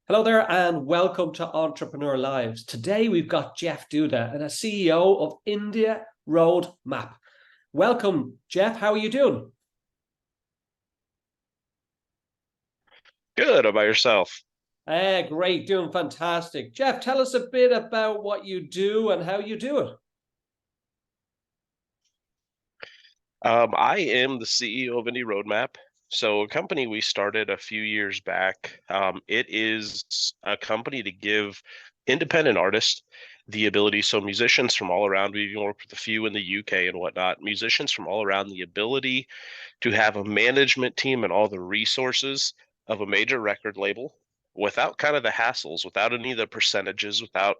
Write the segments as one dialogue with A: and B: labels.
A: Hello there and welcome to Entrepreneur Lives. Today we've got Jeff Duda, and a CEO of India Roadmap. Welcome, Jeff. How are you doing?
B: Good about yourself.
A: Great, doing fantastic. Jeff, tell us a bit about what you do and how you do it.
B: I am the CEO of Indie Roadmap. So a company we started a few years back. It is a company to give independent artists the ability. So musicians from all around, we even work with a few in the UK and whatnot, musicians from all around the ability to have a management team and all the resources of a major record label without kind of the hassles, without any of the percentages, without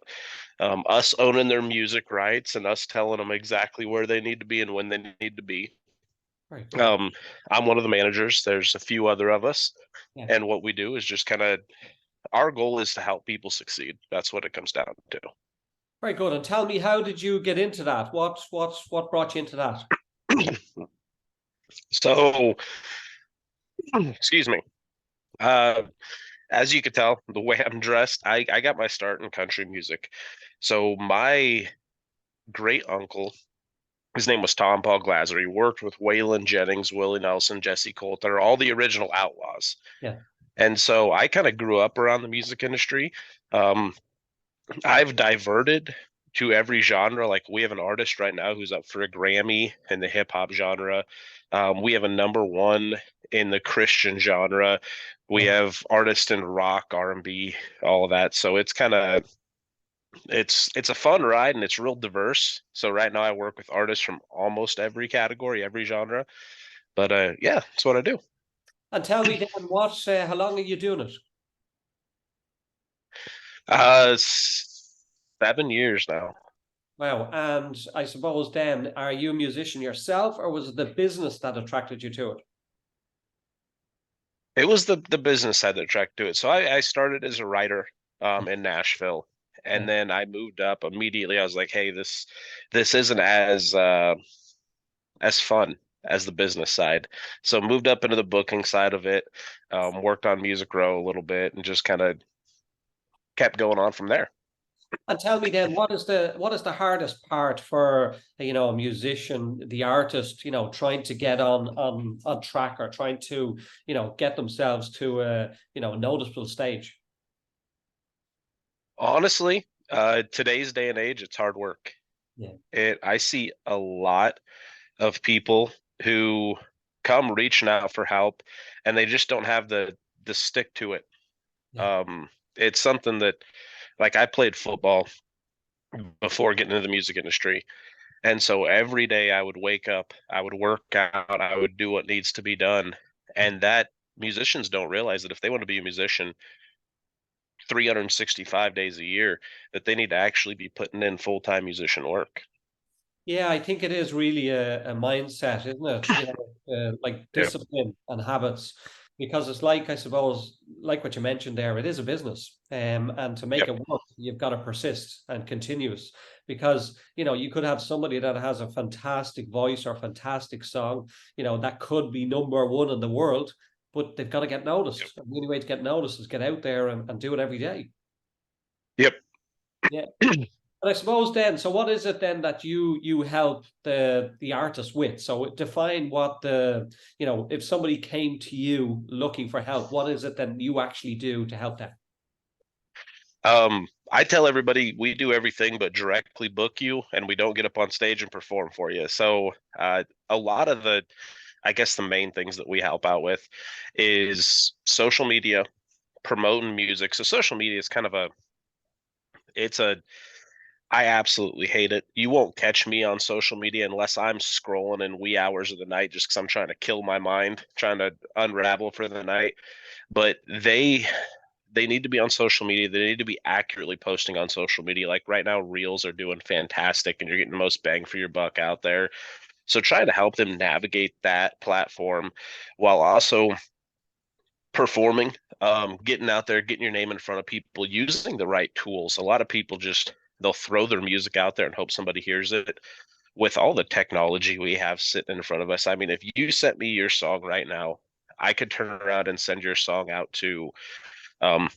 B: us owning their music rights and us telling them exactly where they need to be and when they need to be.
A: Very cool.
B: Um, I'm one of the managers. There's a few other of us,
A: Yeah,
B: and what we do is just kind of our goal is to help people succeed. That's what it comes down to.
A: very good. And tell me, how did you get into that? What brought you into that?
B: So, excuse me. Uh, as you could tell, the way I'm dressed, I got my start in country music. So my great uncle, his name was Tom Paul Glasser. He worked with Waylon Jennings, Willie Nelson, Jesse Coulter, all the original Outlaws.
A: Yeah,
B: And so I kind of grew up around the music industry. Um, I've diverted to every genre. Like we have an artist right now who's up for a Grammy in the hip hop genre. We have a number one in the Christian genre. We
A: yeah.
B: have artists in rock, R&B, all of that. So it's kind of it's a fun ride and it's real diverse. So right now I work with artists from almost every category, every genre. But yeah, that's what I do.
A: And tell me then, how long are you doing it?
B: Uh, 7 years now.
A: Wow. And I suppose then, are you a musician yourself, or was it the business that attracted you to it?
B: It was the business side that attracted to it. So I started as a writer in Nashville,
A: Yeah.
B: and then I moved up immediately. I was like, hey, this isn't as fun as the business side. So moved up into the booking side of it, worked on Music Row a little bit, and just kind of kept going on from there.
A: And tell me then, what is the hardest part for a musician, the artist, trying to get on track, or trying to get themselves to a noticeable stage?
B: Honestly, today's day and age, it's hard work.
A: Yeah,
B: I see a lot of people who come reaching out for help and they just don't have the stick to it.
A: yeah,
B: Um, it's something that like I played football before getting into the music industry. And so every day I would wake up, I would work out, I would do what needs to be done. And that musicians don't realize that if they want to be a musician 365 days a year, that they need to actually be putting in full-time musician work.
A: yeah. I think it is really a mindset, isn't it? Like
B: Yeah.
A: discipline and habits, because it's like, I suppose, like what you mentioned there, it is a business. And to make
B: Yep.
A: it work, you've got to persist and continuous, because you could have somebody that has a fantastic voice or fantastic song, that could be number one in the world, but they've got to get
B: Yep.
A: noticed. And the only way to get noticed is get out there and do it every day.
B: Yep.
A: Yeah. And I suppose then, so what is it then that you help the artist with? So define what if somebody came to you looking for help, what is it that you actually do to help them?
B: I tell everybody we do everything but directly book you, and we don't get up on stage and perform for you. So, a lot of I guess, the main things that we help out with is social media, promoting music. So, social media is kind of it's a, I absolutely hate it. You won't catch me on social media unless I'm scrolling in wee hours of the night just because I'm trying to kill my mind, trying to unravel for the night. But they need to be on social media. They need to be accurately posting on social media. Like right now, Reels are doing fantastic and you're getting the most bang for your buck out there. So trying to help them navigate that platform while also performing, getting out there, getting your name in front of people, using the right tools. A lot of people just they'll throw their music out there and hope somebody hears it. With all the technology we have sitting in front of us, I mean, if you sent me your song right now, I could turn around and send your song out to um,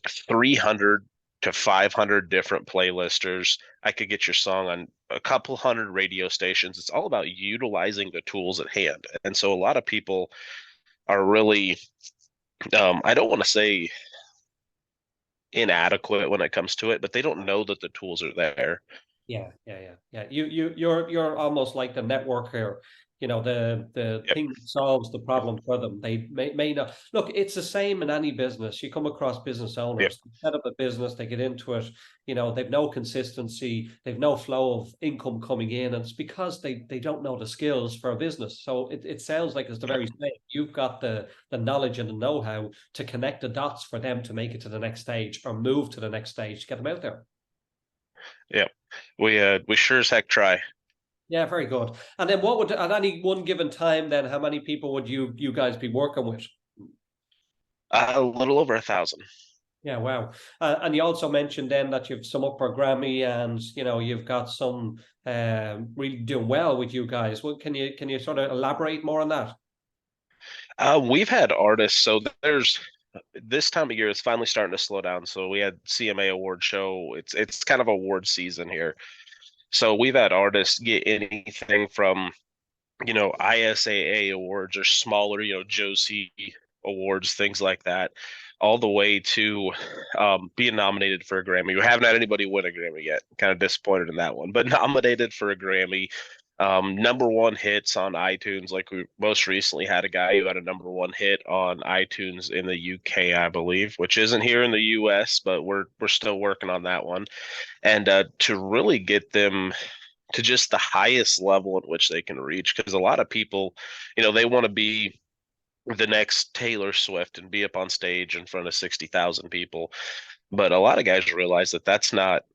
B: 300 to 500 different playlisters. I could get your song on a couple hundred radio stations. It's all about utilizing the tools at hand. And so a lot of people are really, I don't want to say inadequate when it comes to it, but they don't know that the tools are there.
A: Yeah. You're almost like the networker. You know, the
B: Yep.
A: thing that solves the problem for them. They may not look. It's the same in any business. You come across business
B: Yep.
A: owners, they set up a business, they get into it. You know, they've no consistency, they've no flow of income coming in, and it's because they don't know the skills for a business. So it sounds like it's the very same. You've got the knowledge and the know-how to connect the dots for them to make it to the next stage or move to the next stage to get them out there.
B: Yep. We sure as heck try.
A: Yeah, very good. And then what would at any one given time then how many people would you guys be working with?
B: A little over 1,000.
A: Yeah, wow. And you also mentioned then that you've some up for Grammy and you know you've got some really doing well with you guys. Well, can you sort of elaborate more on that?
B: We've had artists, so there's this time of year it's finally starting to slow down. So we had CMA award show. It's kind of award season here. So we've had artists get anything from, ISAA awards or smaller, Josie awards, things like that, all the way to being nominated for a Grammy. We haven't had anybody win a Grammy yet. Kind of disappointed in that one, but nominated for a Grammy. Number one hits on iTunes. Like we most recently had a guy who had a number one hit on iTunes in the UK, I believe, which isn't here in the US, but we're still working on that one. And to really get them to just the highest level at which they can reach, because a lot of people, they want to be the next Taylor Swift and be up on stage in front of 60,000 people. But a lot of guys realize that that's not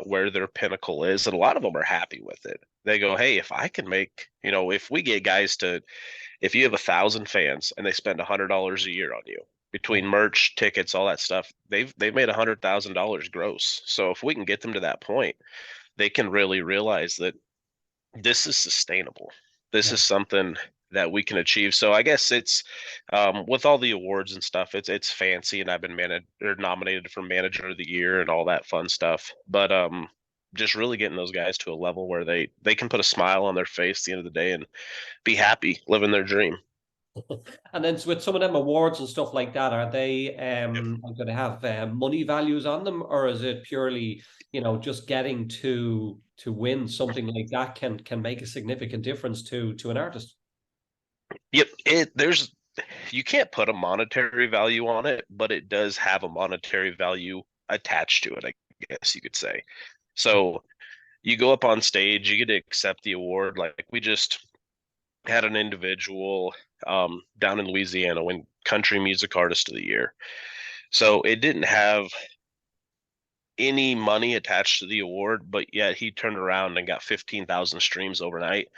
B: where their pinnacle is, and a lot of them are happy with it. They go, hey, if I can make, if we get guys to, if you have 1,000 fans and they spend $100 a year on you between merch, tickets, all that stuff, they've made $100,000 gross. So if we can get them to that point, they can really realize that this is sustainable. This
A: Yeah.
B: is something that we can achieve. So I guess it's with all the awards and stuff, it's fancy, and I've been managed or nominated for manager of the year and all that fun stuff. But just really getting those guys to a level where they can put a smile on their face at the end of the day and be happy living their dream.
A: And then with some of them awards and stuff like that, are they
B: Yep.
A: going to have money values on them, or is it purely, just getting to win something like that can make a significant difference to an artist?
B: Yep. You can't put a monetary value on it, but it does have a monetary value attached to it, I guess you could say. So you go up on stage, you get to accept the award. Like we just had an individual down in Louisiana win Country Music Artist of the Year. So it didn't have any money attached to the award, but yet he turned around and got 15,000 streams overnight,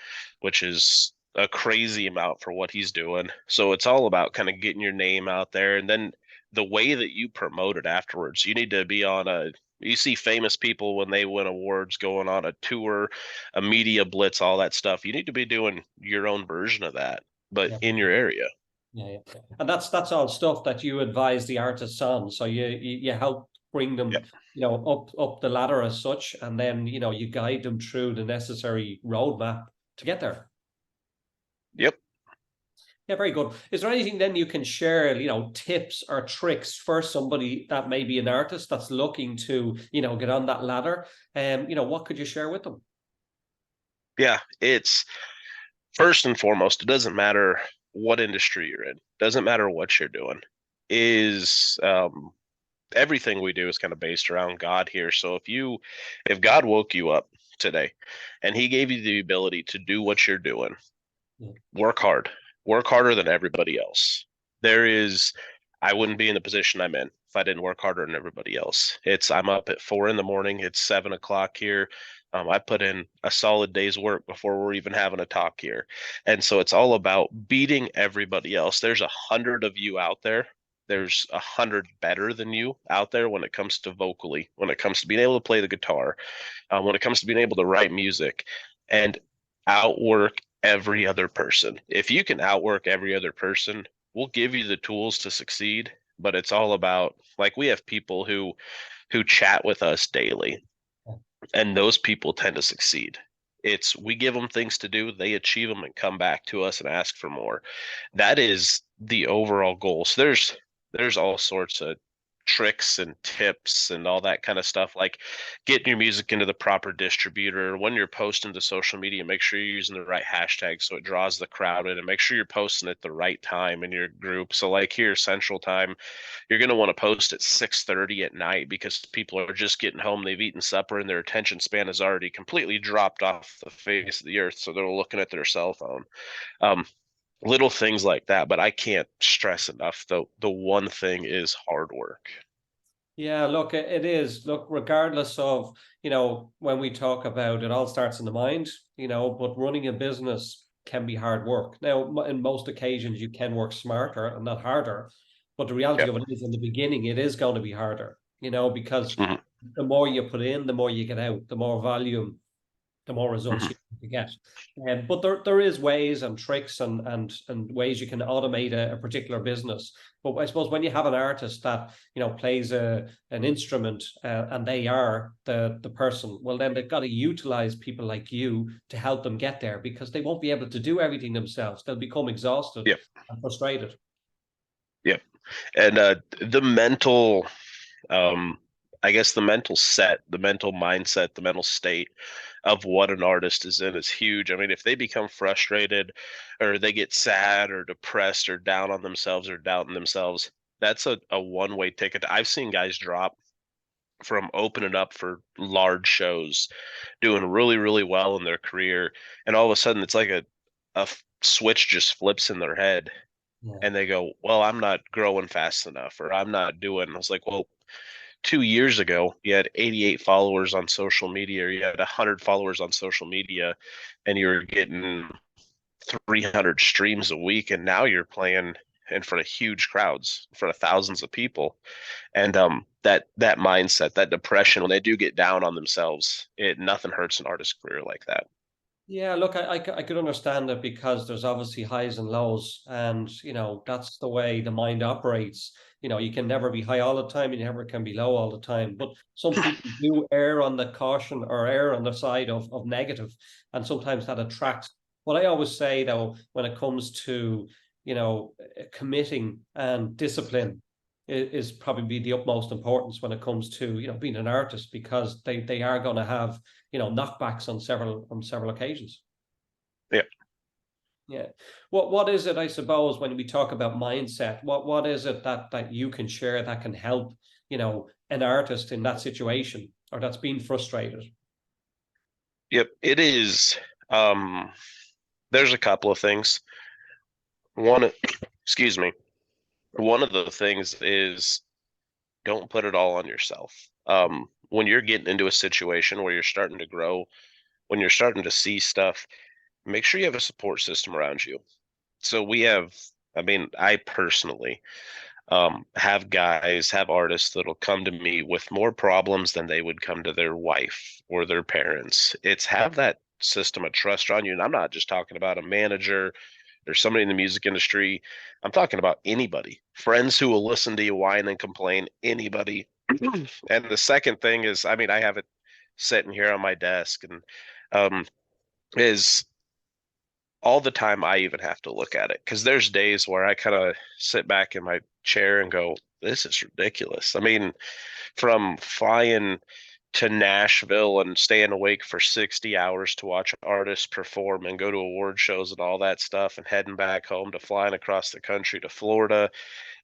B: which is a crazy amount for what he's doing. So it's all about kind of getting your name out there, and then the way that you promote it afterwards. You need to be on you see famous people when they win awards going on a tour, a media blitz, all that stuff. You need to be doing your own version of that, but
A: Yeah.
B: in your area.
A: Yeah. And that's all stuff that you advise the artists on. So you help bring them,
B: Yep.
A: up the ladder as such, and then you guide them through the necessary roadmap to get there.
B: Yep.
A: Yeah, very good. Is there anything then you can share, tips or tricks for somebody that may be an artist that's looking to, get on that ladder? What could you share with them?
B: Yeah. It's first and foremost, it doesn't matter what industry you're in, doesn't matter what you're doing, is everything we do is kind of based around God here. So if God woke you up today and he gave you the ability to do what you're doing,
A: Yeah.
B: work hard, work harder than everybody else. I wouldn't be in the position I'm in if I didn't work harder than everybody else. I'm up at 4 a.m. It's 7 o'clock here. I put in a solid day's work before we're even having a talk here. And so it's all about beating everybody else. There's 100 of you out there. There's 100 better than you out there when it comes to vocally, when it comes to being able to play the guitar, when it comes to being able to write music, and outwork every other person. If you can outwork every other person, we'll give you the tools to succeed, but it's all about, like, we have people who chat with us daily, and those people tend to succeed. It's we give them things to do, they achieve them and come back to us and ask for more. That is the overall goal. So there's all sorts of tricks and tips and all that kind of stuff, like getting your music into the proper distributor. When you're posting to social media, make sure you're using the right hashtag so it draws the crowd in, and make sure you're posting at the right time in your group. So like here, Central Time, you're going to want to post at 6:30 at night because people are just getting home, they've eaten supper, and their attention span has already completely dropped off the face of the earth, so they're looking at their cell phone. um, Little things like that, but I can't stress enough, though, the one thing is hard work.
A: Yeah, look, it is. Look, regardless of, when we talk about it, all starts in the mind, but running a business can be hard work. Now, in most occasions, you can work smarter and not harder. But the reality
B: Yep.
A: of it is, in the beginning, it is going to be harder, because
B: Mhm.
A: the more you put in, the more you get out, the more volume, the more results
B: Mhm.
A: you get. But there is ways and tricks and ways you can automate a particular business. But I suppose when you have an artist that plays an instrument, and they are the person, well, then they've got to utilize people like you to help them get there, because they won't be able to do everything themselves. They'll become exhausted
B: Yep.
A: and frustrated.
B: Yep. And the mental, um, I guess the mental set, the mental mindset, the mental state of what an artist is in is huge. I mean, if they become frustrated or they get sad or depressed or down on themselves or doubting themselves, that's a one-way ticket. I've seen guys drop from opening up for large shows, doing really, really well in their career, and all of a sudden it's like a switch just flips in their head,
A: Yeah.
B: and they go, "Well, I'm not growing fast enough, or I'm not doing." I was like, "Well, 2 years ago, you had 88 followers on social media, or you had 100 followers on social media, and you were getting 300 streams a week, and now you're playing in front of huge crowds, in front of thousands of people." And that mindset, that depression, when they do get down on themselves, it nothing hurts an artist's career like that.
A: Yeah, look, I could understand it, because there's obviously highs and lows, and that's the way the mind operates. You can never be high all the time, and you never can be low all the time. But some people do err on the caution, or err on the side of negative, and sometimes that attracts. What I always say, though, when it comes to committing and discipline, is probably the utmost importance when it comes to being an artist, because they are going to have knockbacks on several occasions.
B: Yeah.
A: Yeah. What is it, I suppose, when we talk about mindset? What is it that you can share that can help an artist in that situation, or that's been frustrated?
B: Yep. It is. Um, there's a couple of things. One, excuse me. One of the things is don't put it all on yourself. When you're getting into a situation where you're starting to grow, when you're starting to see stuff, make sure you have a support system around you. So we have, I mean, I personally have artists that'll come to me with more problems than they would come to their wife or their parents. It's have that system of trust on you. And I'm not just talking about a manager or somebody in the music industry. I'm talking about anybody, friends who will listen to you whine and complain, anybody. And the second thing is, I mean, I have it sitting here on my desk, and um, is all the time I even have to look at it, because there's days where I kind of sit back in my chair and go, this is ridiculous. I mean, from flying to Nashville and staying awake for 60 hours to watch artists perform and go to award shows and all that stuff, and heading back home, to flying across the country to Florida,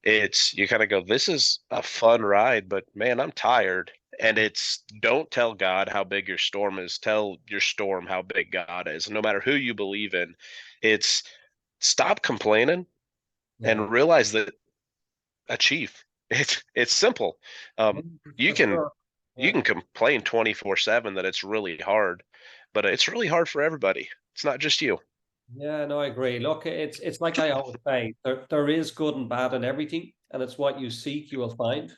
B: it's you kind of go, this is a fun ride, but man, I'm tired. And it's don't tell God how big your storm is. Tell your storm how big God is. No matter who you believe in, it's stop complaining
A: Yeah.
B: and realize that achieve. It's simple.
A: Yeah,
B: You
A: for
B: can
A: sure.
B: you
A: Yeah.
B: can complain 24/7 that it's really hard, but it's really hard for everybody. It's not just you.
A: Yeah, no, I agree. Look, it's like I always say, there is good and bad in everything, and it's what you seek, you will find.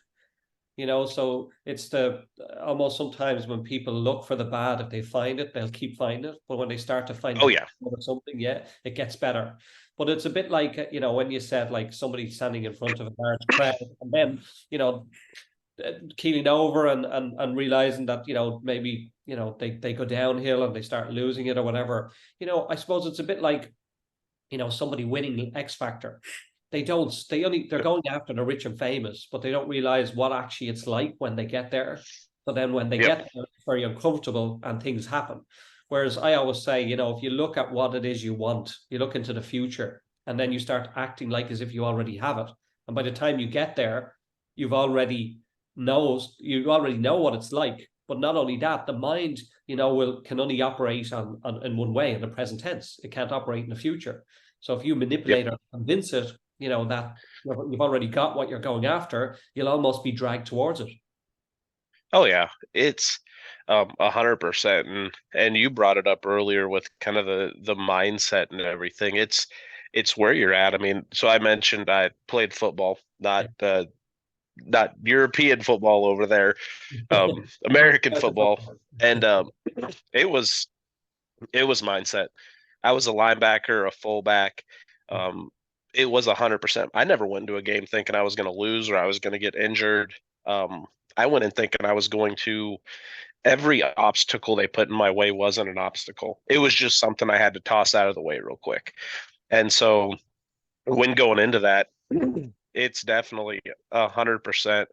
A: So it's the almost sometimes when people look for the bad, if they find it, they'll keep finding it. But when they start to find the
B: Oh
A: good
B: yeah.
A: of something, yeah, it gets better. But it's a bit like, when you said like somebody standing in front of a large crowd and then, keeling over and realizing that, maybe, they go downhill and they start losing it or whatever. I suppose it's a bit like, somebody winning X Factor. They're going after the rich and famous, but they don't realize what actually it's like when they get there. So then when they
B: Yep.
A: get there, it's very uncomfortable and things happen. Whereas I always say, if you look at what it is you want, you look into the future, and then you start acting like as if you already have it. And by the time you get there, you already know what it's like. But not only that, the mind, can only operate in one way, in the present tense. It can't operate in the future. So if you
B: Yep.
A: manipulate or convince it, that you've already got what you're going after, you'll almost be dragged towards it.
B: Oh yeah, it's 100%. And you brought it up earlier with kind of the mindset and everything. It's where you're at. I mean, so I mentioned I played football, not European football over there, American football, and it was it was mindset. I was a linebacker, a fullback. Um, it was 100%. I never went into a game thinking I was going to lose or I was going to get injured. I went in thinking I was going to. Every obstacle they put in my way wasn't an obstacle. It was just something I had to toss out of the way real quick. And so when going into that, it's definitely 100%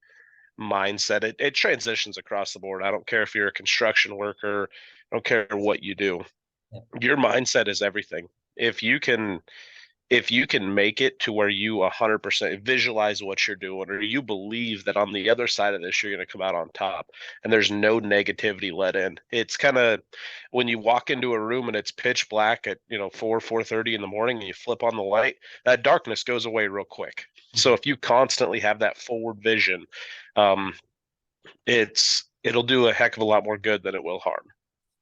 B: mindset. It transitions across the board. I don't care if you're a construction worker, I don't care what you do. Your mindset is everything. If you can if you can make it to where you 100% visualize what you're doing, or you believe that on the other side of this you're going to come out on top and there's no negativity let in. It's kind of when you walk into a room and it's pitch black at 4:30 in the morning and you flip on the light, that darkness goes away real quick. So if you constantly have that forward vision, um, it'll do a heck of a lot more good than it will harm.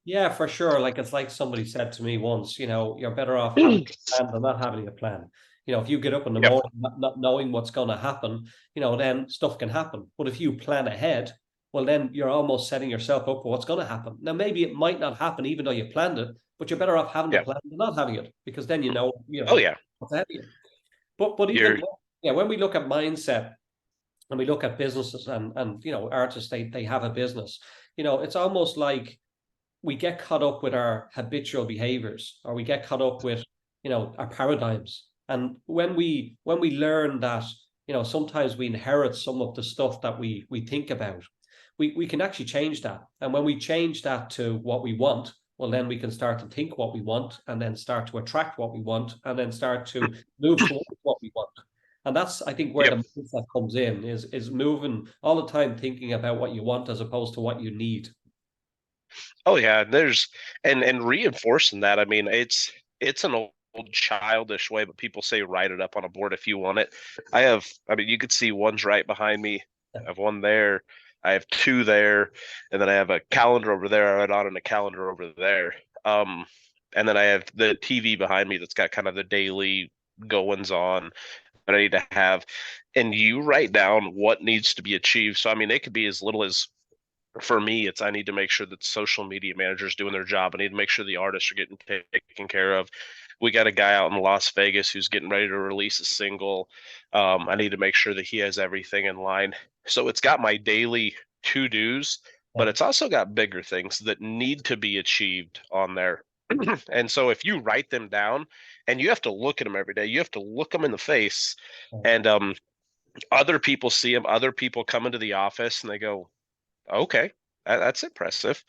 A: Yeah, for sure. Like it's like somebody said to me once, you're better off having a plan than not having a plan. If you get up in the
B: Yep.
A: morning not knowing what's going to happen, then stuff can happen. But if you plan ahead, well, then you're almost setting yourself up for what's going to happen. Now, maybe it might not happen even though you planned it, but you're better off having the
B: Yeah.
A: plan than not having it because then
B: Oh yeah.
A: what's ahead of you. But even
B: You're
A: yeah, when we look at mindset and we look at businesses and artists, they have a business. It's almost like we get caught up with our habitual behaviors or we get caught up with our paradigms, and when we learn that sometimes we inherit some of the stuff that we think about, we can actually change that. And when we change that to what we want, well, then we can start to think what we want and then start to attract what we want and then start to move towards what we want. And that's, I think, where
B: yep.
A: the mindset comes in, is moving all the time, thinking about what you want as opposed to what you need.
B: Oh yeah, and reinforcing that. I mean, it's an old childish way, but people say write it up on a board if you want it. I mean, you could see one's right behind me. I have one there. I have two there, and then I have a calendar over there. I write on a calendar over there. And then I have the TV behind me that's got kind of the daily goings on that I need to have. And you write down what needs to be achieved. So I mean, it could be as little as for me, it's I need to make sure that social media managers doing their job. I need to make sure the artists are getting taken care of. We got a guy out in Las Vegas who's getting ready to release a single. I need to make sure that he has everything in line. So it's got my daily to-dos, but it's also got bigger things that need to be achieved on there. And so if you write them down and you have to look at them every day, you have to look them in the face. And other people see them, other people come into the office and they go, okay, that's impressive.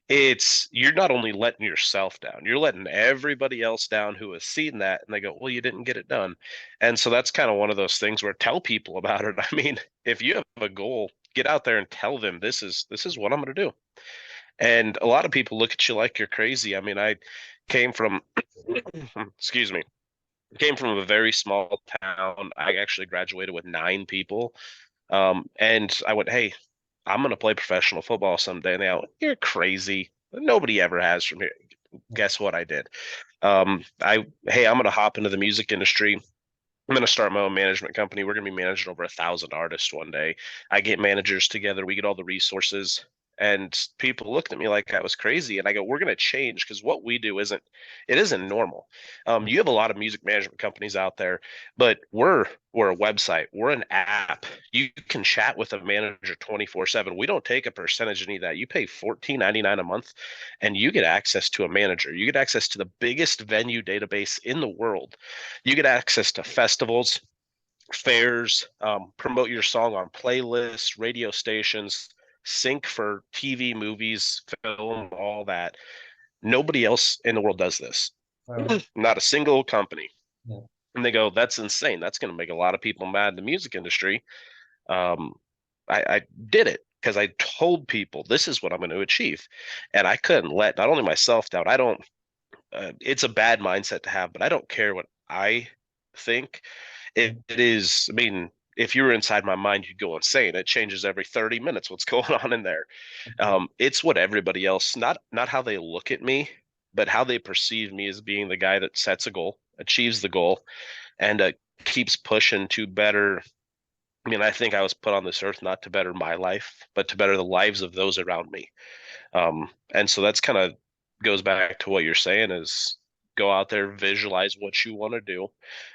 B: It's you're not only letting yourself down, you're letting everybody else down who has seen that and they go, well, you didn't get it done. And so that's kind of one of those things where tell people about it. I mean, if you have a goal, get out there and tell them this is what I'm going to do. And a lot of people look at you like you're crazy. I mean, I came from excuse me, came from a very small town. I actually graduated with 9 people. And I went, hey, I'm going to play professional football someday. Now, you're crazy. Nobody ever has from here. Guess what I did? Hey, I'm going to hop into the music industry. I'm going to start my own management company. We're going to be managing over 1,000 artists one day. I get managers together. We get all the resources. And people looked at me like I was crazy. And I go, we're going to change, because what we do isn't normal. You have a lot of music management companies out there, but we're a website, we're an app. You can chat with a manager 24/7. We don't take a percentage of any of that. You pay $14.99 a month and you get access to a manager. You get access to the biggest venue database in the world. You get access to festivals, fairs, promote your song on playlists, radio stations, sync for TV, movies, film, all that. Nobody else in the world does this.
A: Wow.
B: Not a single company.
A: Yeah.
B: And they go, that's insane. That's going to make a lot of people mad in the music industry. Um, I did it because I told people this is what I'm going to achieve. And I couldn't let not only myself down, I don't, it's a bad mindset to have, but I don't care what I think. It is, I mean, if you were inside my mind, you'd go insane. It changes every 30 minutes what's going on in there. It's what everybody else, not how they look at me, but how they perceive me as being the guy that sets a goal, achieves the goal, and keeps pushing to better. I mean, I think I was put on this earth not to better my life, but to better the lives of those around me. And so that's kind of goes back to what you're saying is go out there, visualize what you want to do,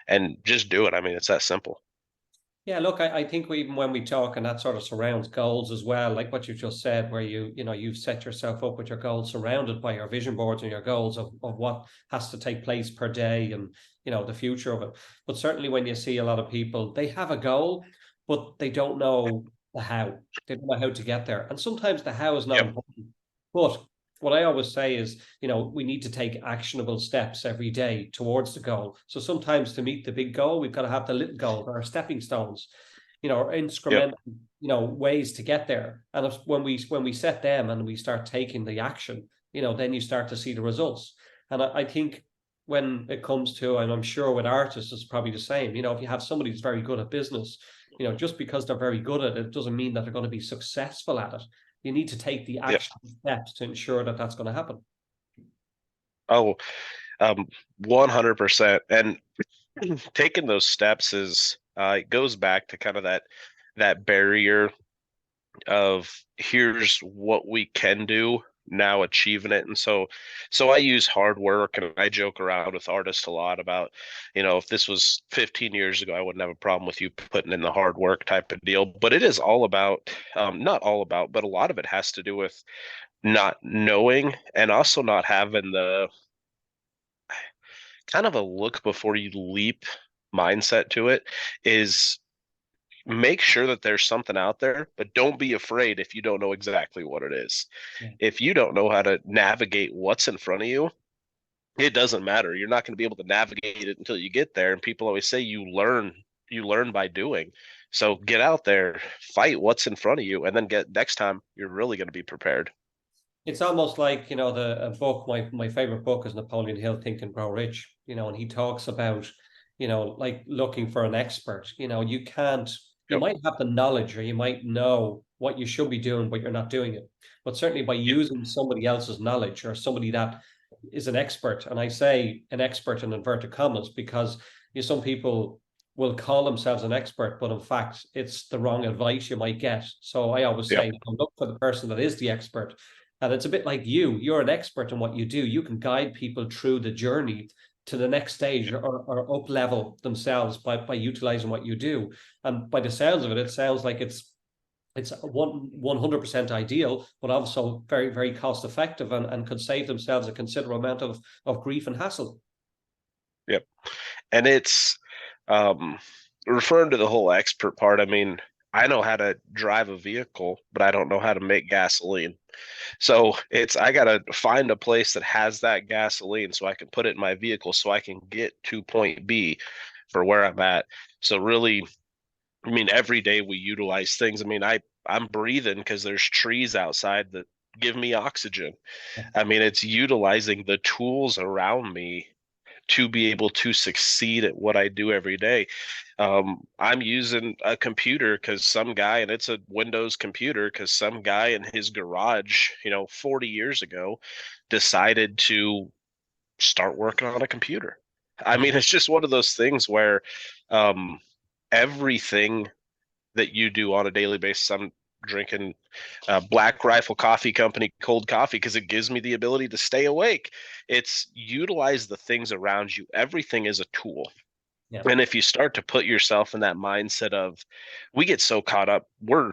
B: and just do it. I mean, it's that simple.
A: Yeah, look, I think even when we talk, and that sort of surrounds goals as well, like what you just said, where you've set yourself up with your goals, surrounded by your vision boards and your goals of what has to take place per day, and the future of it. But certainly when you see a lot of people, they have a goal, but they don't know the how. They don't know how to get there. And sometimes the how is not
B: Yep.
A: important. But what I always say is, we need to take actionable steps every day towards the goal. So sometimes to meet the big goal, we've got to have the little goals, our stepping stones, or
B: Yep.
A: instrumental, ways to get there. And when we set them and we start taking the action, then you start to see the results. And I think when it comes to, and I'm sure with artists, it's probably the same. If you have somebody who's very good at business, just because they're very good at it doesn't mean that they're going to be successful at it. You need to take the
B: Yep.
A: action steps to ensure that that's going to happen.
B: Oh, 100%. And taking those steps is it goes back to kind of that barrier of here's what we can do, now achieving it. And so I use hard work, and I joke around with artists a lot about, if this was 15 years ago, I wouldn't have a problem with you putting in the hard work type of deal. But it is all about, not all about, but a lot of it has to do with not knowing, and also not having the kind of a look before you leap mindset to it. Is make sure that there's something out there, but don't be afraid if you don't know exactly what it is.
A: Yeah.
B: If you don't know how to navigate what's in front of you, it doesn't matter. You're not going to be able to navigate it until you get there. And people always say you learn by doing. So get out there, fight what's in front of you, and then get next time you're really going to be prepared.
A: It's almost like, the a book, my favorite book is Napoleon Hill, Think and Grow Rich, and he talks about, like looking for an expert. You can't, you
B: Yep.
A: might have the knowledge or you might know what you should be doing, but you're not doing it. But certainly by
B: Yep.
A: using somebody else's knowledge or somebody that is an expert, and I say an expert in inverted commas because some people will call themselves an expert, but in fact, it's the wrong advice you might get. So I always
B: Yep.
A: say, look for the person that is the expert. And it's a bit like you're an expert in what you do. You can guide people through the journey to the next stage, or up level themselves by utilizing what you do. And by the sounds of it, it sounds like it's 100% ideal, but also very, very cost effective, and could save themselves a considerable amount of grief and hassle.
B: Yep. And it's um, referring to the whole expert part. I mean, I know how to drive a vehicle, but I don't know how to make gasoline. So I gotta find a place that has that gasoline so I can put it in my vehicle so I can get to point B for where I'm at. So really, I mean, every day we utilize things. I mean, I'm breathing because there's trees outside that give me oxygen. I mean, it's utilizing the tools around me to be able to succeed at what I do every day. I'm using a computer because some guy, and it's a Windows computer, because some guy in his garage, 40 years ago, decided to start working on a computer. I mean, it's just one of those things where um, everything that you do on a daily basis, I'm drinking Black Rifle Coffee Company cold coffee because it gives me the ability to stay awake. It's utilize the things around you. Everything is a tool.
A: Yeah.
B: And if you start to put yourself in that mindset of, we get so caught up, we're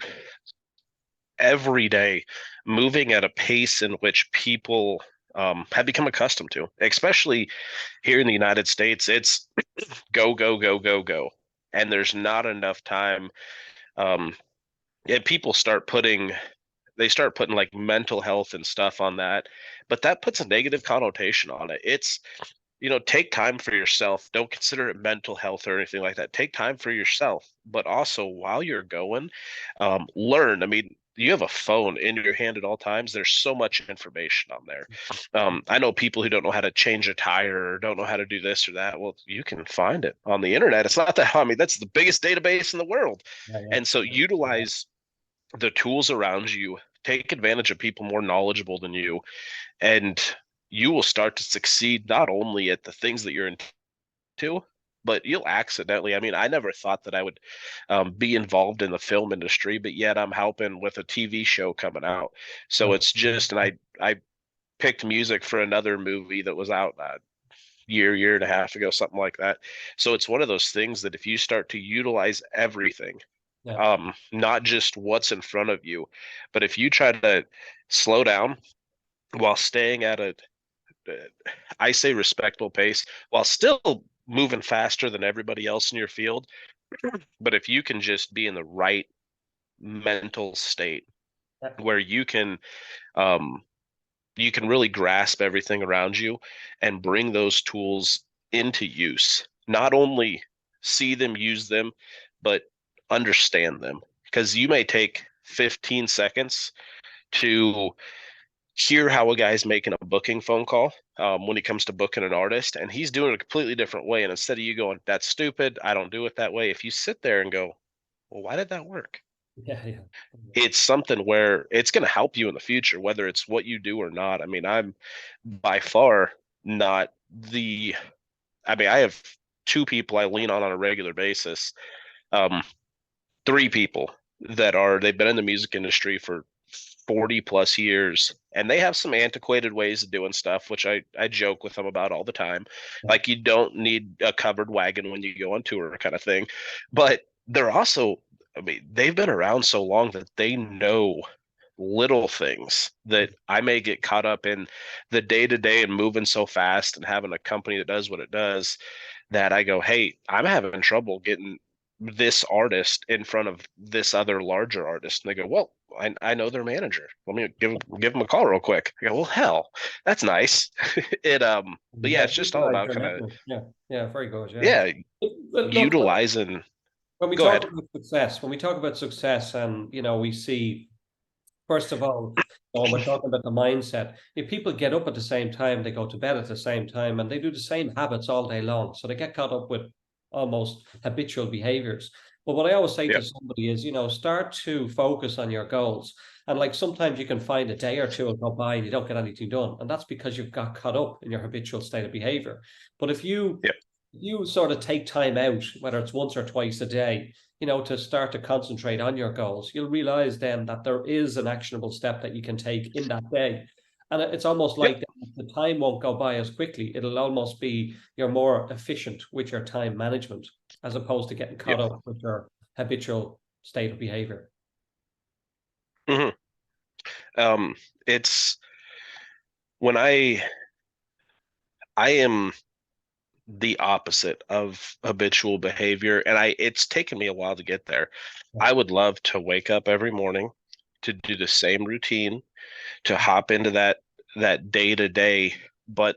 B: every day moving at a pace in which people have become accustomed to, especially here in the United States. It's go, go, go, go, go. And there's not enough time. And people they start putting like mental health and stuff on that, but that puts a negative connotation on it. It's, take time for yourself. Don't consider it mental health or anything like that. Take time for yourself, but also while you're going, learn. I mean, you have a phone in your hand at all times. There's so much information on there. I know people who don't know how to change a tire or don't know how to do this or that. Well, you can find it on the internet. It's not that, I mean, that's the biggest database in the world.
A: Yeah, yeah.
B: And so utilize the tools around you, take advantage of people more knowledgeable than you, and you will start to succeed not only at the things that you're into, but you'll accidentally. I mean, I never thought that I would be involved in the film industry, but yet I'm helping with a TV show coming out. So
A: Right.
B: it's just, and I picked music for another movie that was out year and a half ago, something like that. So it's one of those things that if you start to utilize everything,
A: Yeah.
B: not just what's in front of you, but if you try to slow down while staying at I say respectable pace, while still moving faster than everybody else in your field. But if you can just be in the right mental state
A: Yeah.
B: where um, you can really grasp everything around you and bring those tools into use, not only see them, use them, but understand them. Because you may take 15 seconds to hear how a guy's making a booking phone call when he comes to booking an artist, and he's doing it a completely different way. And instead of you going, "That's stupid, I don't do it that way," if you sit there and go, "Well, why did that work?"
A: Yeah. Yeah.
B: It's something where it's going to help you in the future, whether it's what you do or not. I mean, I'm by far not the, I mean, I have two people I lean on a regular basis. Um, three people they've been in the music industry for 40 plus years, and they have some antiquated ways of doing stuff, which I joke with them about all the time.
A: Yeah.
B: Like, you don't need a covered wagon when you go on tour, kind of thing. But they're also, I mean, they've been around so long that they know little things that I may get caught up in the day to day and moving so fast and having a company that does what it does, that I go, "Hey, I'm having trouble getting this artist in front of this other larger artist." And they go, "Well, I know their manager. Let me give them a call real quick." I go, "Well, hell, that's nice." But yeah,
A: Yeah.
B: it's just all
A: Utilize
B: about
A: your
B: kind of,
A: network. Yeah. Yeah. Very good. Yeah.
B: yeah,
A: But look,
B: utilizing.
A: when we
B: Go
A: talk
B: ahead.
A: about success, and we see, first of all, when we're talking about the mindset, if people get up at the same time, they go to bed at the same time, and they do the same habits all day long, so they get caught up with almost habitual behaviors. But what I always say
B: Yeah,
A: to somebody is, start to focus on your goals. And like sometimes you can find a day or two will go by and you don't get anything done, and that's because you've got caught up in your habitual state of behavior. But
B: yeah,
A: if you sort of take time out, whether it's once or twice a day, to start to concentrate on your goals, you'll realize then that there is an actionable step that you can take in that day. And it's almost
B: yeah,
A: like the time won't go by as quickly. It'll almost be you're more efficient with your time management as opposed to getting
B: yeah.
A: caught up with your habitual state of behavior.
B: Hmm. It's when I am the opposite of habitual behavior, and it's taken me a while to get there.
A: Yeah.
B: I would love to wake up every morning to do the same routine, to hop into that day to day. But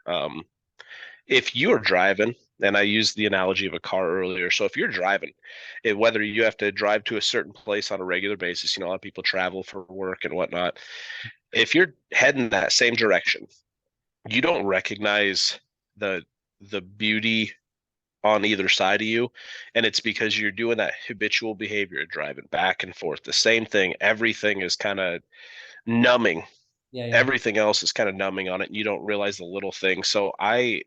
B: um if you're driving, and I used the analogy of a car earlier, so if you're driving, whether you have to drive to a certain place on a regular basis, a lot of people travel for work and whatnot. If you're heading that same direction, you don't recognize the the beauty on either side of you, and it's because you're doing that habitual behavior, driving back and forth the same thing. Everything is kind of numbing.
A: Yeah. Yeah.
B: Everything else is kind of numbing on it, and you don't realize the little things. So I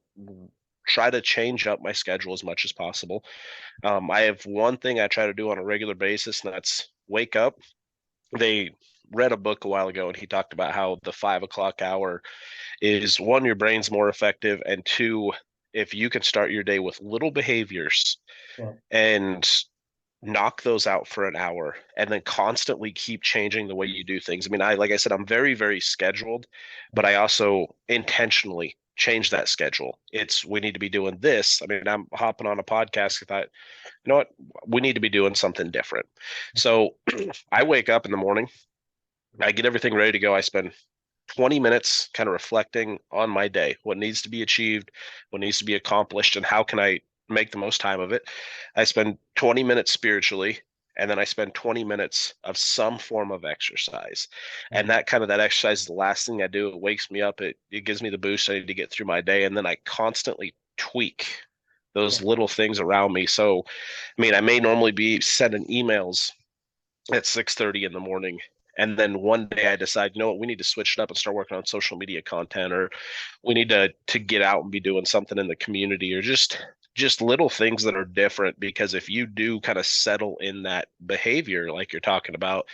B: try to change up my schedule as much as possible. I have one thing I try to do on a regular basis, and that's wake up. They read a book a while ago, and he talked about how the 5 o'clock hour is, one, your brain's more effective, and two, if you can start your day with little behaviors
A: Yeah.
B: and knock those out for an hour and then constantly keep changing the way you do things. I mean, like I said, I'm very, very scheduled, but I also intentionally change that schedule. It's, we need to be doing this. I mean, I'm hopping on a podcast. I thought, you know what, we need to be doing something different. So I wake up in the morning, I get everything ready to go. I spend 20 minutes kind of reflecting on my day, what needs to be achieved, what needs to be accomplished, and how can I make the most time of it. I spend 20 minutes spiritually, and then I spend 20 minutes of some form of exercise. And that exercise is the last thing I do. It wakes me up. It gives me the boost I need to get through my day. And then I constantly tweak those little things around me. So, I mean, I may normally be sending emails at 6:30 in the morning, and then one day I decide, you know what, we need to switch it up and start working on social media content, or we need to get out and be doing something in the community, or just little things that are different. Because if you do kind of settle in that behavior like you're talking about,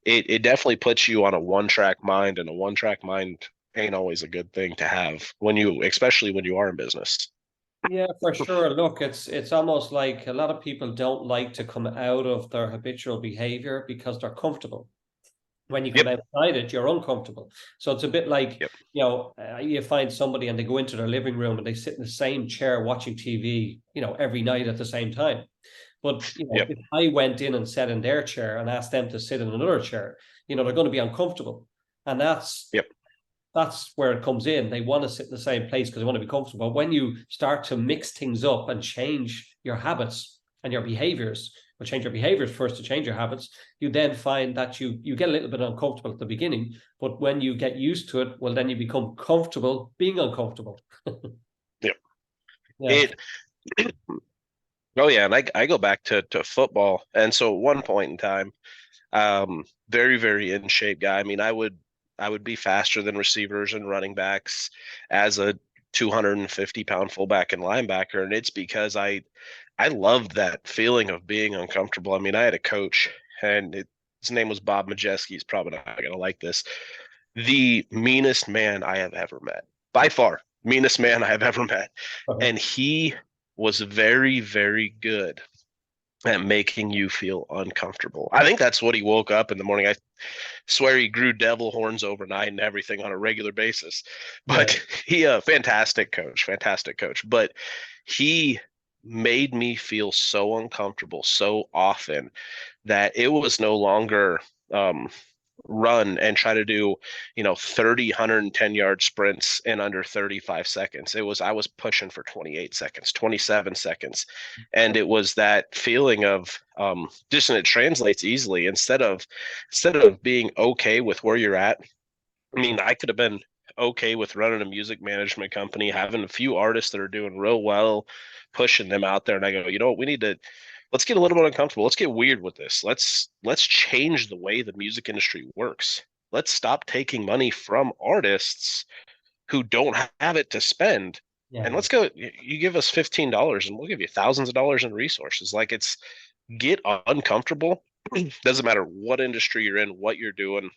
B: it definitely puts you on a one-track mind, and a one-track mind ain't always a good thing to have when you, especially when you are in business.
A: Yeah, for sure. Look, it's almost like a lot of people don't like to come out of their habitual behavior because they're comfortable. When you come
B: Yep.
A: outside it, you're uncomfortable. So it's a bit like,
B: Yep.
A: you find somebody and they go into their living room and they sit in the same chair watching TV, every night at the same time. But,
B: Yep.
A: if I went in and sat in their chair and asked them to sit in another chair, they're going to be uncomfortable. And
B: Yep.
A: that's where it comes in. They want to sit in the same place because they want to be comfortable. But when you start to mix things up and change your habits and your behaviors, or change your behaviors first to change your habits, you then find that you get a little bit uncomfortable at the beginning. But when you get used to it, well, then you become comfortable being uncomfortable.
B: Yep.
A: Yeah.
B: It Oh yeah, and I go back to football. And so at one point in time, very, very in shape guy. I mean, I would be faster than receivers and running backs as a 250-pound fullback and linebacker. And it's because I loved that feeling of being uncomfortable. I mean, I had a coach, and his name was Bob Majeski. He's probably not gonna like this. The meanest man I have ever met. By far, meanest man I have ever met.
A: Uh-huh.
B: And he was very, very good at making you feel uncomfortable. I think that's what he woke up in the morning. I swear he grew devil horns overnight and everything on a regular basis.
A: Yeah.
B: But he, a fantastic coach, fantastic coach. But he made me feel so uncomfortable so often that it was no longer run and try to do 30 110-yard sprints in under 35 seconds. It was, I was pushing for 28 seconds, 27 seconds, and it was that feeling of just, and it translates easily. Instead of being okay with where you're at, I mean, I could have been okay with running a music management company, having a few artists that are doing real well, pushing them out there, and I go, you know what, we need to, let's get a little bit uncomfortable. Let's get weird with this. Let's change the way the music industry works. Let's stop taking money from artists who don't have it to spend.
A: Yeah.
B: And let's go, you give us $15 and we'll give you thousands of dollars in resources. Like, it's, get uncomfortable. Doesn't matter what industry you're in, what you're doing,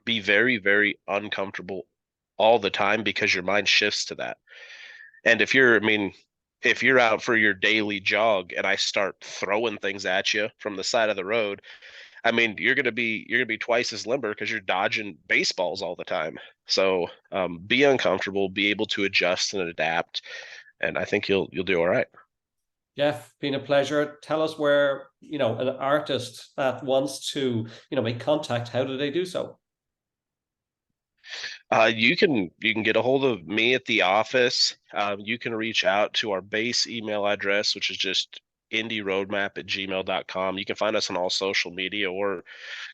B: be very, very uncomfortable all the time, because your mind shifts to that. And if you're out for your daily jog and I start throwing things at you from the side of the road, I mean, you're gonna be twice as limber because you're dodging baseballs all the time. So be uncomfortable, be able to adjust and adapt, and I think you'll do all right.
A: Jeff, been a pleasure. Tell us where, an artist that wants to, make contact, how do they do so?
B: You can get a hold of me at the office. You can reach out to our base email address, which is just indieroadmap@gmail.com. You can find us on all social media, or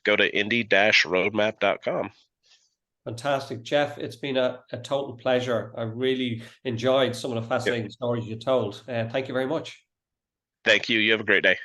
B: go to indie-roadmap.com.
A: Fantastic. Jeff, it's been a total pleasure. I really enjoyed some of the
B: Yep.
A: fascinating stories you told. Thank you very much.
B: Thank you. You have a great day.